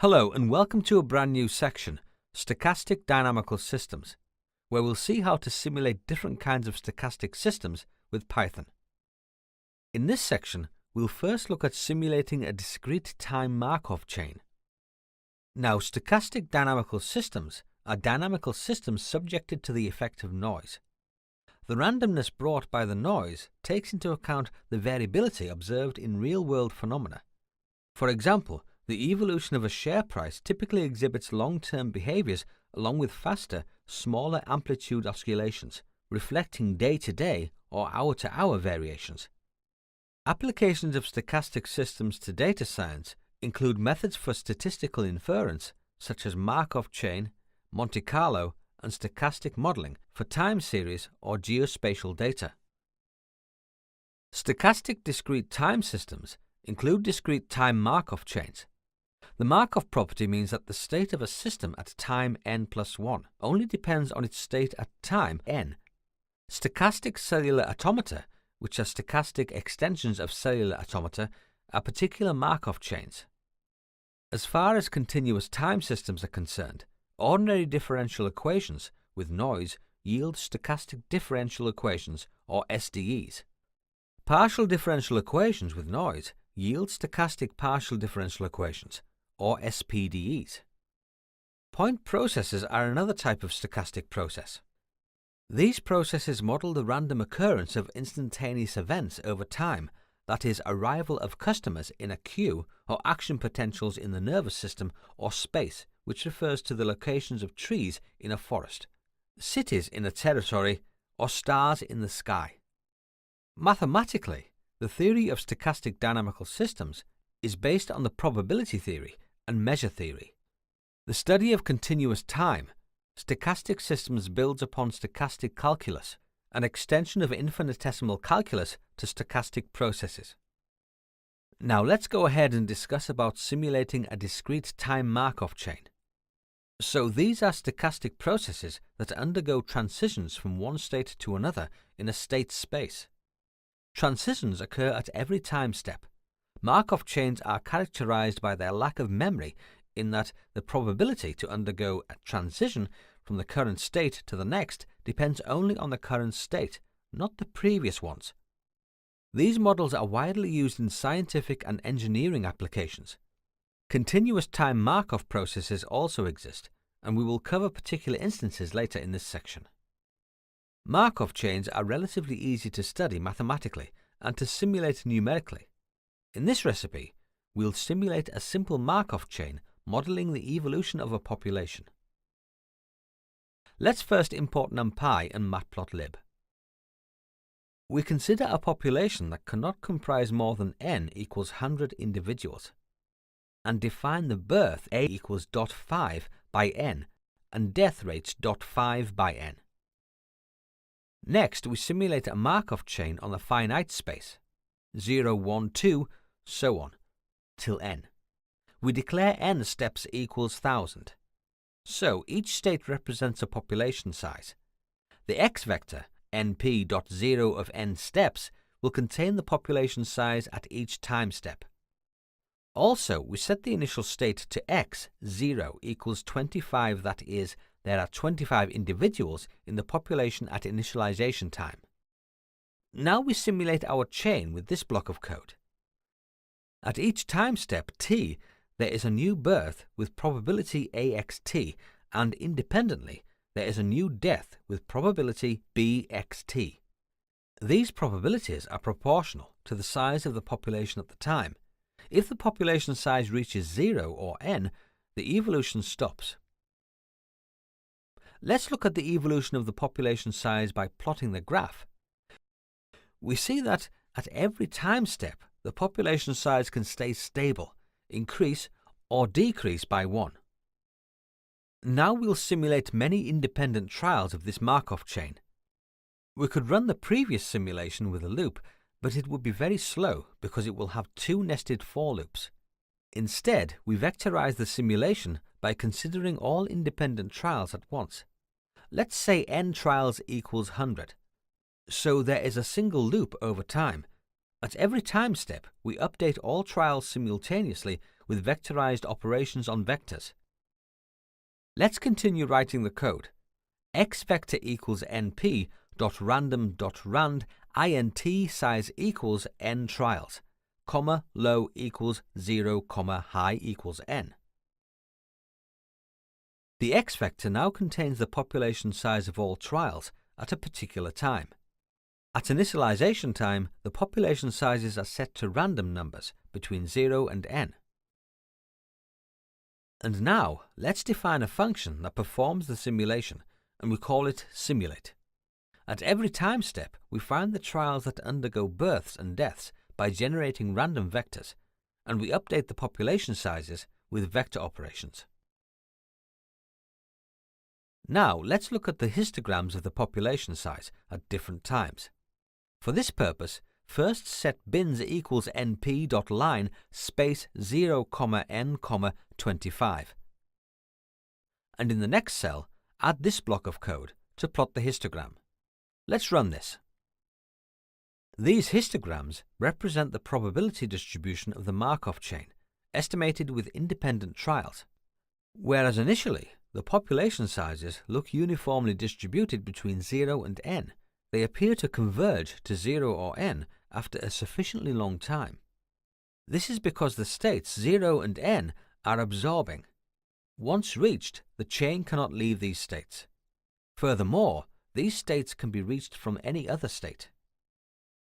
Hello and welcome to a brand new section, Stochastic Dynamical Systems, where we'll see how to simulate different kinds of stochastic systems with Python. In this section, we'll first look at simulating a discrete-time Markov chain. Now, stochastic dynamical systems are dynamical systems subjected to the effect of noise. The randomness brought by the noise takes into account the variability observed in real-world phenomena. For example, the evolution of a share price typically exhibits long-term behaviors along with faster, smaller amplitude oscillations, reflecting day-to-day or hour-to-hour variations. Applications of stochastic systems to data science include methods for statistical inference, such as Markov chain, Monte Carlo, and stochastic modeling for time series or geospatial data. Stochastic discrete time systems include discrete-time Markov chains. The Markov property means that the state of a system at time n+1 only depends on its state at time n. Stochastic cellular automata, which are stochastic extensions of cellular automata, are particular Markov chains. As far as continuous time systems are concerned, ordinary differential equations with noise yield stochastic differential equations, or SDEs. Partial differential equations with noise yield stochastic partial differential equations, or SPDEs. Point processes are another type of stochastic process. These processes model the random occurrence of instantaneous events over time, that is, arrival of customers in a queue or action potentials in the nervous system or space, which refers to the locations of trees in a forest, cities in a territory, or stars in the sky. Mathematically, the theory of stochastic dynamical systems is based on the probability theory and measure theory. The study of continuous time, stochastic systems builds upon stochastic calculus, an extension of infinitesimal calculus to stochastic processes. Now let's go ahead and discuss about simulating a discrete-time Markov chain. So these are stochastic processes that undergo transitions from one state to another in a state space. Transitions occur at every time step. Markov chains are characterized by their lack of memory in that the probability to undergo a transition from the current state to the next depends only on the current state, not the previous ones. These models are widely used in scientific and engineering applications. Continuous time Markov processes also exist, and we will cover particular instances later in this section. Markov chains are relatively easy to study mathematically and to simulate numerically. In this recipe, we'll simulate a simple Markov chain modeling the evolution of a population. Let's first import NumPy and Matplotlib. We consider a population that cannot comprise more than n equals 100 individuals, and define the birth a equals 0.5 by n and death rates 0.5 by n. Next, we simulate a Markov chain on the finite space, 0, 1, 2, so on, till n. We declare n steps equals 1000. So each state represents a population size. The x-vector, np.0 of n steps, will contain the population size at each time step. Also, we set the initial state to x, 0 equals 25, that is, there are 25 individuals in the population at initialization time. Now we simulate our chain with this block of code. At each time step t, there is a new birth with probability axt, and independently, there is a new death with probability bxt. These probabilities are proportional to the size of the population at the time. If the population size reaches 0 or n, the evolution stops. Let's look at the evolution of the population size by plotting the graph. We see that at every time step, the population size can stay stable, increase or decrease by 1. Now we'll simulate many independent trials of this Markov chain. We could run the previous simulation with a loop, but it would be very slow because it will have 2 nested for loops. Instead, we vectorize the simulation by considering all independent trials at once. Let's say n trials equals 100. So there is a single loop over time. At every time step, we update all trials simultaneously with vectorized operations on vectors. Let's continue writing the code. X vector equals np dot random dot rand int size equals n trials, comma low equals 0, comma high equals n. The X vector now contains the population size of all trials at a particular time. At initialization time, the population sizes are set to random numbers between 0 and n. And now, let's define a function that performs the simulation, and we call it simulate. At every time step, we find the trials that undergo births and deaths by generating random vectors, and we update the population sizes with vector operations. Now, let's look at the histograms of the population size at different times. For this purpose, first set bins equals np.line space 0, n, 25. And in the next cell, add this block of code to plot the histogram. Let's run this. These histograms represent the probability distribution of the Markov chain, estimated with independent trials. Whereas initially, the population sizes look uniformly distributed between 0 and n, they appear to converge to 0 or n after a sufficiently long time. This is because the states 0 and n are absorbing. Once reached, the chain cannot leave these states. Furthermore, these states can be reached from any other state.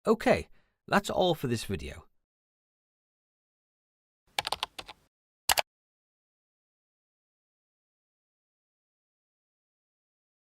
Okay, that's all for this video.